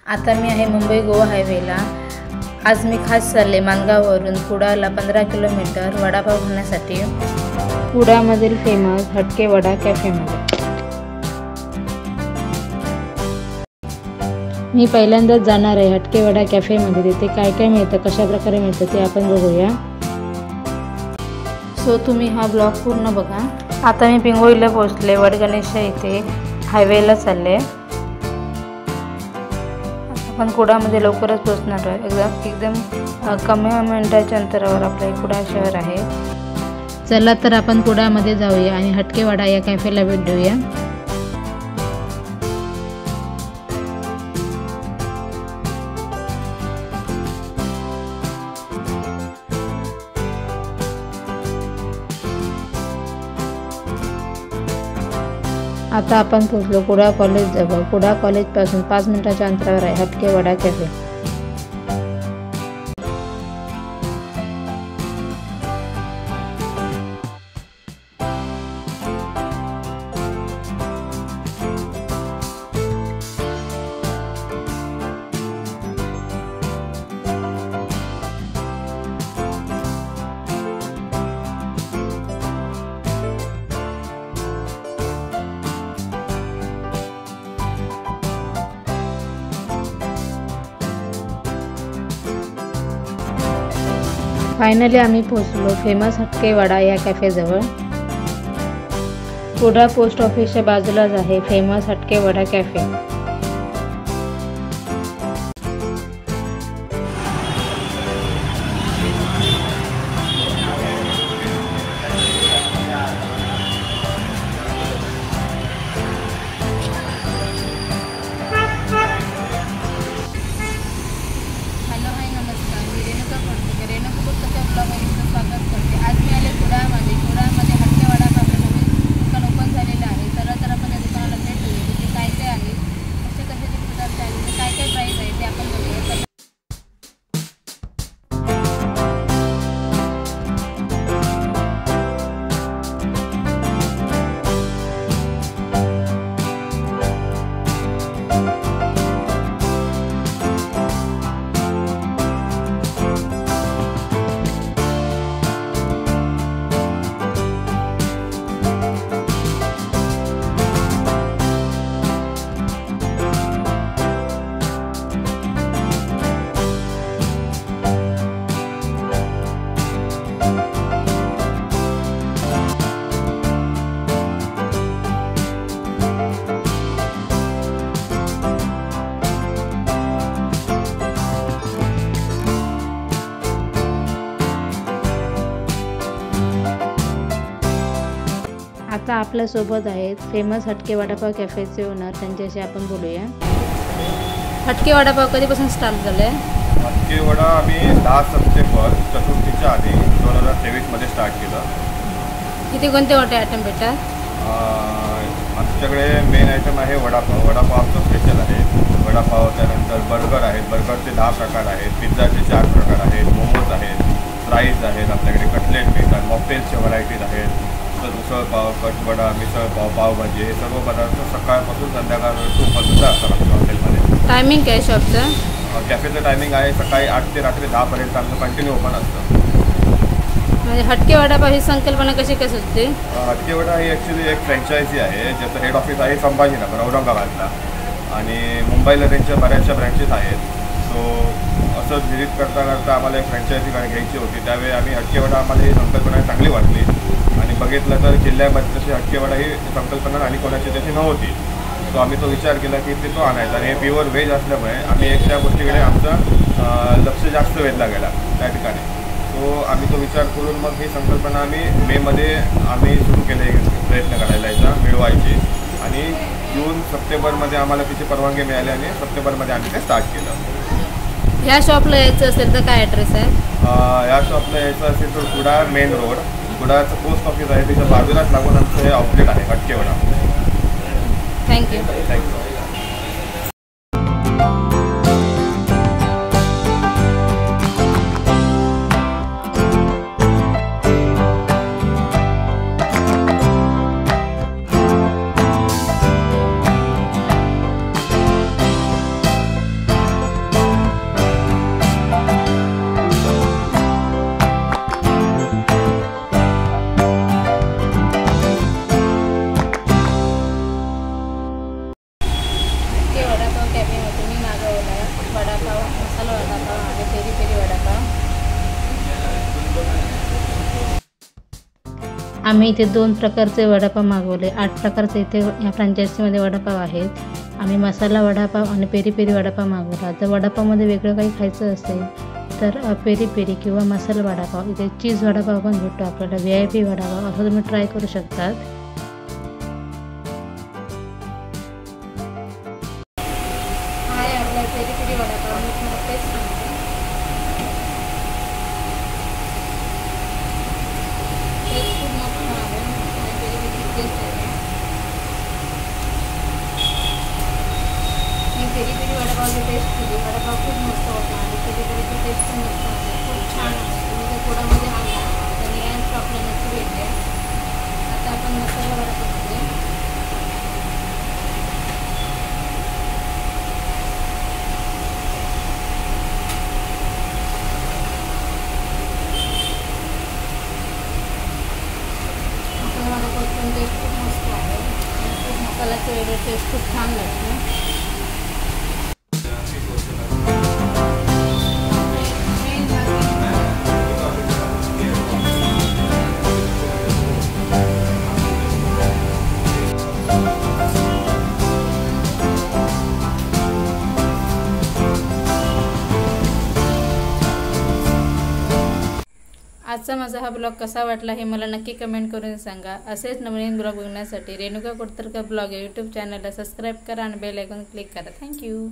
आता मी आहे मुंबई गोवा हायवेला। आज मी खास चालले माणगाववरून कुडाळला 15 किलोमीटर वडापाव खाण्यासाठी। कुडाळमधील फेमस हटके वडा कॅफेमध्ये मी पहिल्यांदाच जाणार आहे हटके वडा कॅफेमध्ये। तिथे काय काय मिळतं, कशा प्रकारे मिळतं ते आपण बघूया। सो तुम्ही हा ब्लॉग पूर्ण बघा। आता मी पिंगोळीला पोहोचले, वडगणेश इथे हायवेला चालले। आपण कुडाळमध्ये लवकरच पोहोचणार आहे। एकदम कमी मिनिटाच्या अंतरावर आपलं कुडाळ शहर आहे। चला तर आपण कुडाळमध्ये जाऊया आणि हटके वडा या कॅफेला भेट देऊया। आता आपण पोहोचलो कुडाळ कॉलेज जवळ। कुडाळ कॉलेज पासून 5 मिनिटाच्या अंतरावर आहे हटके वडा कॅफे। फायनली आम्ही पोहोचलो फेमस हटके वडा या कॅफेजवळ। कुडाळ पोस्ट ऑफिसच्या बाजूलाच आहे फेमस हटके वडा कॅफे। आज मी आले कुडाळमध्ये हटके वडा कॅफे दुकान ओपन झालेलं आहे। तर आपण या दुकानाला भेट देऊया। तिथे काय काय आहे, कसे पदार्थ आहेत, काय काय प्राईस आहे ते आपण बघूया। आता आपल्या सोबत आहेत फेमस हटके वडापाव कॅफेचे ओनर, त्यांच्याशी आपण बोलूया। हटके वडापाव कधीपासून स्टार्ट झाले? हटके वडा आम्ही 10 सप्टेंबर चतुर्थीच्या आधी 2023 मध्ये स्टार्ट केलं। किती कोणते मोठे आयटम भेटतात? आमच्याकडे मेन आयटम आहे वडापाव। वडापाव आमचं स्पेशल आहे। वडापाव, त्यानंतर बर्गर आहेत, बर्गरचे 10 प्रकार आहेत, पिझ्झाचे 4 प्रकार आहेत, मोमोज आहेत, फ्राईज आहेत, आपल्याकडे कटलेट मिळतात, मॉकटेल्सच्या व्हरायटीज आहेत, उसळ पाव, कटवडा, मिसळ पाव, पावभाजी, हे सर्व पदार्थ सकाळपासून संध्याकाळपर्यंत उपलब्ध असतात आमच्या हॉटेलमध्ये। टायमिंग काय शॉपचं? कॅफेचं टायमिंग आहे सकाळी 8 ते रात्री 10 पर्यंत आमचं कंटिन्यू ओपन असतं। म्हणजे हटके वडापाव ही संकल्पना कशी काय सुचते? हटके वडा ही ॲक्च्युली एक फ्रँचायझी आहे, ज्याचं हेड ऑफिस आहे संभाजीनगर औरंगाबादला, आणि मुंबईला त्यांच्या बऱ्याचशा ब्रँचेस आहेत। सो असं व्हिजिट करता आम्हाला एक फ्रँचायझी घ्यायची होती। त्यावेळी आम्ही हटके वडा, आम्हाला ही संकल्पना चांगली वाटली, आणि बघितलं तर जिल्ह्यामध्ये तशी हटके वडा ही संकल्पना आणि कोणाची त्याची नव्हती। सो आम्ही तो विचार केला की तो आणायचा, आणि हे प्युअर व्हेज असल्यामुळे आम्ही एक त्या गोष्टीकडे आमचं लक्ष जास्त वेधला गेला त्या ठिकाणी। सो आम्ही तो विचार करून मग ही संकल्पना आम्ही मेमध्ये सुरू केले प्रयत्न करायला याचा मिळवायची, आणि जून सप्टेंबरमध्ये आम्हाला तिची परवानगी मिळाली, आणि सप्टेंबरमध्ये आम्ही ते स्टार्ट केलं। या शॉपला यायचं असेल तर काय ॲड्रेस आहे? या शॉपला यायचं असेल तर कुडाळ मेन रोड, कुडाळचं पोस्ट ऑफिस आहे, त्याच्या बाजूलाच लागून आमचं हे आउटलेट आहे हटके वडा। थँक्यू। के वडापाव कॅफेमधून मी मागवला वडापाव, मसाला वडापाव आणि पेरी पेरी वडापाव. आम्ही इथे 2 प्रकारचे वडापाव मागवले. 8 प्रकारचे इथे या फ्रँचायझीमध्ये वडापाव आहेत. आम्ही मसाला वडापाव आणि पेरी पेरी वडापाव मागवला. जर वडापावमध्ये वेगळं काही खायचं असेल तर पेरी पेरी किंवा मसाला वडापाव, इथे चीज वडापाव पण भेटतो आपल्याला, VIP वडापाव, असं तुम्ही ट्राय करू शकतात. हा आहे आपला पेरी पेरी वडापाव. मी तुम्हाला टेस्ट सांगते. टेस्ट खूप मस्त आहे आणि पेरी पेरी टेस्ट आहे. मी पेरी पेरी वडापावची टेस्ट केली. वडापाव खूप मस्त होता आणि पेरी पेरीची टेस्ट पण मस्त आहे. खूप छान आहे. तुम्ही जर कोडामध्ये आला तर या आपल्याला नक्की भेट द्या. आता आपण मसाला वडापाव घेऊया. मसाला वडापावची टेस्ट खूप मस्त आहे आणि खूप मसाल्याचं वेगळं टेस्ट खूप छान लागतं. आजचा माझा हा ब्लॉग कसा वाटला हे मला नक्की कमेंट करून सांगा. असेच नवीन ब्लॉग बघण्यासाठी रेणुका कोडतरकर ब्लॉग या यूट्यूब चॅनलला सबस्क्राईब करा आणि बेल आयकॉन क्लिक करा. थँक्यू.